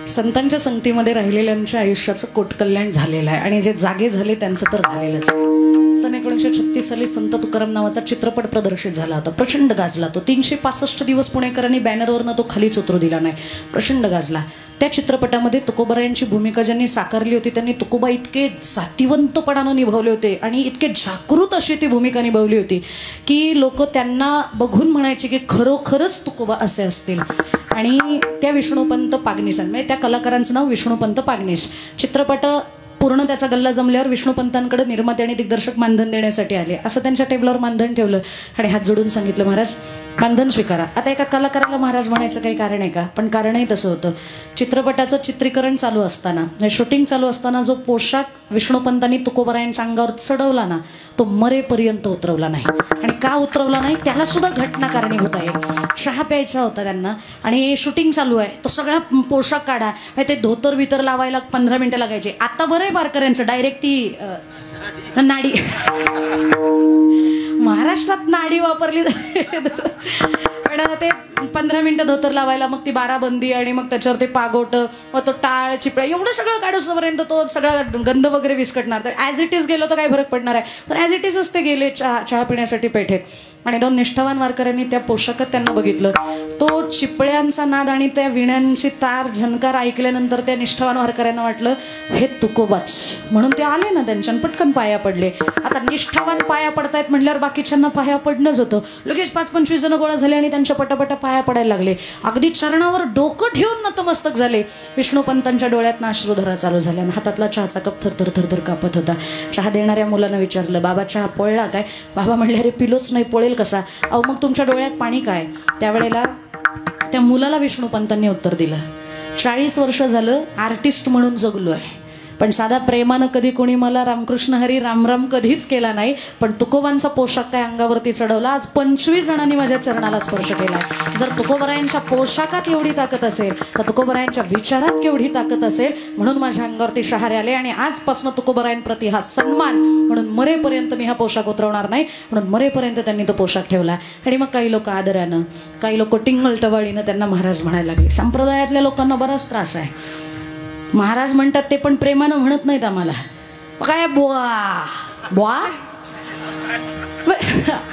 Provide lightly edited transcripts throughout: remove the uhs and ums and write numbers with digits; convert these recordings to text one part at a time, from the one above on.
संतांच्या संगतीमध्ये राहिलेल्यांच्या आयुष्याचं कोटकल्याण झालेलं आहे आणि जे जागे झाले त्यांचं तर झालेलंच आहे। सन 1936 साली संत तुकाराम नावाचा चित्रपट प्रदर्शित झाला होता, प्रचंड गाजला तो। 365 दिवस पुणेकरांनी बॅनरवरनं तो खालीच उतरू दिला नाही, प्रचंड गाजला। त्या चित्रपटामध्ये तुकोबारायांची भूमिका ज्यांनी साकारली होती त्यांनी तुकोबा इतके जातिवंतपणानं निभावले होते आणि इतके जागृत अशी ती भूमिका निभावली होती की लोक त्यांना बघून म्हणायचे की खरोखरच तुकोबा असे असतील। आणि त्या विष्णुपंत पागनीस, म्हणजे त्या कलाकारांचं नाव विष्णुपंत पागनीस। चित्रपट पूर्ण त्याचा गल्ला जमल्यावर विष्णुपंतांकडे निर्माते आणि दिग्दर्शक मानधन देण्यासाठी आले। असं त्यांच्या टेबलावर मानधन ठेवलं आणि हात जोडून सांगितलं, महाराज मानधन स्वीकारा। आता एका कलाकाराला महाराज म्हणायचं काही कारण आहे का? पण कारणही तसं होतं। चित्रपटाचं चित्रीकरण चालू असताना, शूटिंग चालू असताना जो पोशाख विष्णुपंतांनी तुकोबारायांच्या अंगावर चढवला ना, तो मरेपर्यंत उतरवला नाही। आणि का उतरवला नाही त्याला सुद्धा घटना कारणीभूत आहे। चहा प्यायचा होता त्यांना आणि शूटिंग चालू आहे, तो सगळा पोशाख काढा, ते धोतर बितर लावायला 15 मिनिटं लागायचे। आता बरं बारकऱ्यांचं डायरेक्ट ती नाडी, महाराष्ट्रात नाडी वापरली पण ते 15 मिनिटं धोतर लावायला, मग ती 12 बंदी आणि मग त्याच्यावर ते पागोट, मग तो टाळ चिपळा, एवढं सगळं काढूसपर्यंत तो सगळा गंध वगैरे विस्कटणार। तर ॲज इट इज गेलो तर काय फरक पडणार आहे, पण ॲज इट इजच ते गेले चहा पिण्यासाठी पेठेत। आणि 2 निष्ठावान वारकऱ्यांनी त्या पोशाखात त्यांना बघितलं। तो चिपळ्यांचा नाद आणि त्या विण्यांची तार झनकार ऐकल्यानंतर त्या निष्ठावान वारकऱ्यांना वाटलं हे तुकोबाच, म्हणून ते आले ना त्यांच्या पटकन पाया पडले। आता निष्ठावान पाया पडतायत म्हटल्यावर बाकीच्यांना पाया पडणंच होतं। लगेच 5-25 जण गोळा झाले आणि त्यांच्या पटापटा पाया पडायला लागले। अगदी चरणावर डोकं ठेवून नतमस्तक झाले। विष्णुपंतांच्या डोळ्यातनं अश्रुधरा चालू झाल्या आणि हातातला चहाचा कप थरथर थरथर कापत होता। चहा देणाऱ्या मुलानं विचारलं, बाबा चहा पोळला काय? बाबा म्हणले, अरे पिलोच नाही, पोळेल कसा? अहो मग तुमच्या डोळ्यात पाणी काय? त्यावेळेला त्या मुलाला विष्णुपंतांनी उत्तर दिलं, 40 वर्ष झालं आर्टिस्ट म्हणून जगलो आहे, पण साधा प्रेमानं कधी कोणी मला रामकृष्ण हरी रामराम कधीच केला नाही, पण तुकोबांचा पोशाख काय अंगावरती चढवला। आज 25 जणांनी माझ्या चरणाला स्पर्श केला। जर तुकोबारायांच्या पोशाखात एवढी ताकद असेल तर तुकोबारायांच्या विचारात केवढी ताकद असेल, म्हणून माझ्या अंगावरती शहारे आले आणि आजपासून तुकोबारायांप्रती हा सन्मान म्हणून मरेपर्यंत मी हा पोशाख उतरवणार नाही, म्हणून मरेपर्यंत त्यांनी तो पोशाख ठेवला। आणि मग काही लोक आदरानं, काही लोक टिंगल टवाळीनं त्यांना महाराज म्हणायला लागले। संप्रदायातल्या लोकांना बराच त्रास आहे, महाराज म्हणतात ते पण प्रेमानं म्हणत नाहीत आम्हाला, काय बुवा बुवा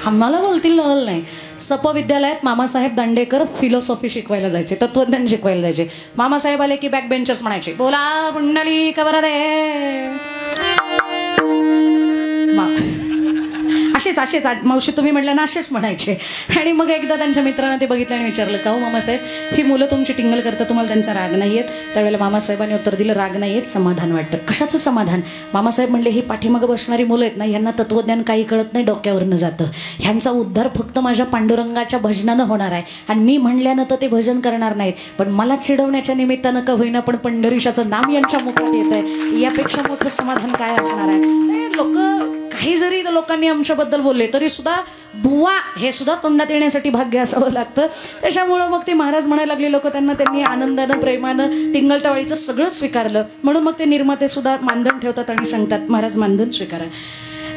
आम्हाला बोलतील नवल नाही। सपविद्यालयात मामासाहेब दांडेकर फिलॉसॉफी शिकवायला जायचे, तत्वज्ञान शिकवायला जायचे। मामासाहेब आले की बॅक बेंचर्स म्हणायचे, बोला पुंडली कबर दे, असेच असेच मावशी तुम्ही म्हटलं ना, असेच म्हणायचे। आणि मग एकदा त्यांच्या मित्रांना ते बघितलं आणि विचारलं, का हो मामासाहेब, ही मुलं तुमची टिंगल करतात, तुम्हाला त्यांचा राग नाही येत? त्यावेळेला मामासाहेबांनी उत्तर दिलं, राग नाही येत, समाधान वाटतं। कशाचं समाधान? मामासाहेब म्हणले, ही पाठीमागं बसणारी मुलं आहेत ना, यांना तत्वज्ञान काही कळत नाही, डोक्यावरनं जातं। ह्यांचा उद्धार फक्त माझ्या पांडुरंगाच्या भजनानं होणार आहे, आणि मी म्हणल्यानं तर ते भजन करणार नाहीत, पण मला चिडवण्याच्या निमित्तानं का होईना पण पंढरीशाचं नाम यांच्या मुखात येत आहे, यापेक्षा मोठं समाधान काय असणार आहे? लोक काही जरी लोकांनी आमच्याबद्दल बोलले तरी सुद्धा बुवा हे सुद्धा तोंडात येण्यासाठी भाग्य असावं लागतं। त्याच्यामुळं मग ते महाराज म्हणायला लागले लोक, त्यांनी आनंदानं प्रेमानं टिंगलटवाळीचं सगळं स्वीकारलं। म्हणून मग ते निर्माते सुद्धा मानधन ठेवतात आणि सांगतात, महाराज मानधन स्वीकारा।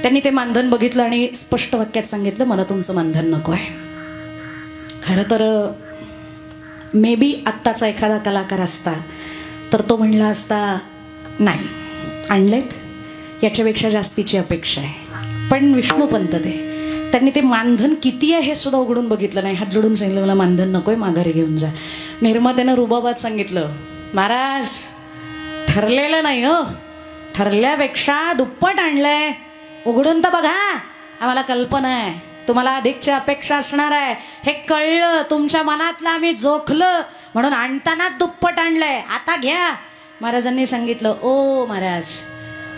त्यांनी ते मानधन बघितलं आणि स्पष्ट वाक्यात सांगितलं, मला तुमचं मानधन नको आहे। खरं तर मे बी आत्ताचा एखादा कलाकार असता तर तो म्हणला असता, नाही आणलेत, याच्यापेक्षा जास्तीची अपेक्षा आहे। पण विष्णुपंत त्यांनी ते मानधन किती आहे हे सुद्धा उघडून बघितलं नाही, हात जोडून सांगितलं, मला मानधन नकोय, माघारी घेऊन जा। निर्मात्यानं रुबाबात सांगितलं, महाराज ठरलेलं नाही हो, ठरल्यापेक्षा दुप्पट आणलंय, उघडून तर बघा, आम्हाला कल्पना आहे तुम्हाला अधिकची अपेक्षा असणार आहे, हे कळलं, तुमच्या मनातलं आम्ही जोखलं, म्हणून आणतानाच दुप्पट आणलंय, आता घ्या। महाराजांनी सांगितलं, ओ महाराज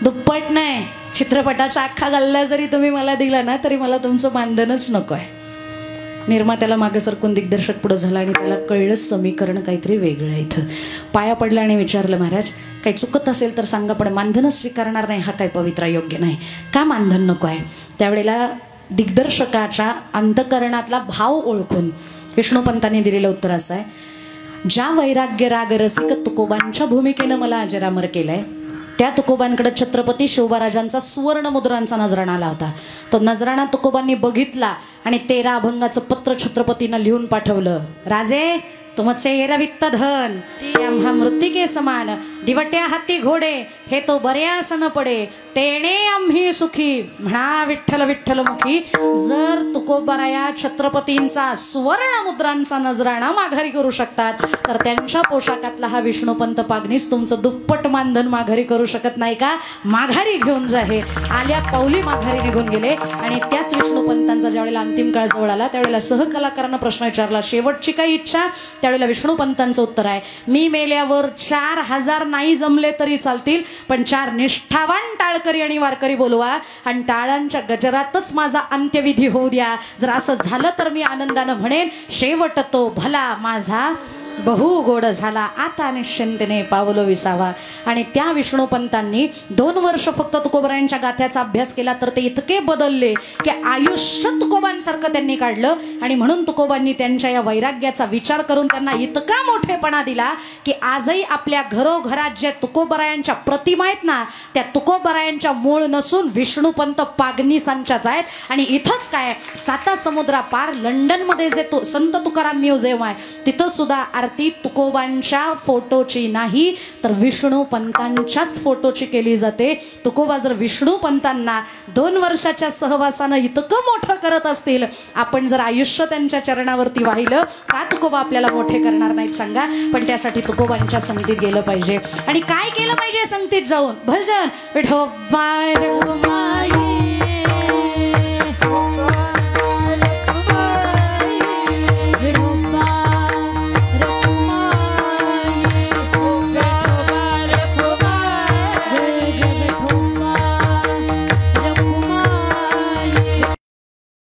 दुप्पट नाही, चित्रपटाचा अख्खा गल्ला जरी तुम्ही मला दिला ना तरी मला तुमचं मानधनच नको आहे। निर्मात्याला मागे सरकून दिग्दर्शक पुढे झाला आणि त्याला कळलं समीकरण काहीतरी वेगळं आहे इथं। पाया पडला आणि विचारलं, महाराज काही चुकत असेल तर सांगा, पण मानधनच स्वीकारणार नाही हा काय पवित्रा योग्य नाही, का मानधन नको आहे? त्यावेळेला दिग्दर्शकाच्या अंतकरणातला भाव ओळखून विष्णुपंतांनी दिलेलं उत्तर असं आहे, ज्या वैराग्य राग रसिक तुकोबांच्या भूमिकेनं मला अजरामर केलंय, त्या तुकोबांकडे छत्रपती शिवबाराजांचा सुवर्ण मुद्रांचा नजराणा आला होता। तो नजराणा तुकोबांनी बघितला आणि 13 अभंगाचं पत्र छत्रपतींना लिहून पाठवलं, राजे तुमचे रवित्त धन ते आम्हा मृत्तिके समान, दिवट्या हाती घोडे हे तो बऱ्यास न पडे, तेणे आम्ही सुखी म्हणा विठ्ठल विठ्ठल मुखी. जर तुकोबाराया छत्रपतींचा सुवर्ण मुद्रांचा नजराणा माघारी करू शकतात तर त्यांच्या पोशाखातला हा विष्णुपंत पागनीस तुमचं दुप्पट मानधन माघारी करू शकत नाही का? माघारी घेऊन जा. हे आल्या पावली माघारी निघून गेले. आणि त्याच विष्णुपंतांचा ज्यावेळेला अंतिम काळ जवळ आला त्यावेळेला सहकलाकारांना प्रश्न विचारला, शेवटची काही इच्छा? त्यावेळेला विष्णुपंतांचं उत्तर आहे, मी मेल्यावर 4000 नाही जमले तरी चालतील, पण 4 निष्ठावान टाळकरी आणि वारकरी बोलवा आणि टाळांच्या गजरातच माझा अंत्यविधी होऊ द्या. जर असं झालं तर मी आनंदानं म्हणेन, शेवट तो भला माझा बहु गोड झाला, आता निश्चिंतेने पावलो विसावा. आणि त्या विष्णुपंतांनी 2 वर्ष फक्त तुकोबारायांच्या गाथ्याचा अभ्यास केला तर ते इतके बदलले की आयुष्य तुकोबांसारखं त्यांनी काढलं. आणि म्हणून तुकोबांनी त्यांच्या या वैराग्याचा विचार करून त्यांना इतका मोठेपणा दिला की आजही आपल्या घरोघरात जे तुकोबारायांच्या प्रतिमा आहेत ना, त्या तुकोबारायांच्या मूळ नसून विष्णुपंत पागनीसांच्याच आहेत. आणि इथंच काय, 7 समुद्रापार लंडनमध्ये जे संत तुकाराम म्युझियम आहे तिथं सुद्धा ती तुकोबांच्या फोटोची नाही तर विष्णुपंतांच्याच फोटोची केली जाते. तुकोबा जर विष्णुपंतांना 2 वर्षाच्या सहवासानं इतकं मोठं करत असतील, आपण जर आयुष्य त्यांच्या चरणावरती वाहिलं का तुकोबा आपल्याला मोठे करणार नाहीत सांगा? पण त्यासाठी तुकोबांच्या संगतीत गेलं पाहिजे. आणि काय केलं पाहिजे संगतीत जाऊन? भजन विठोबा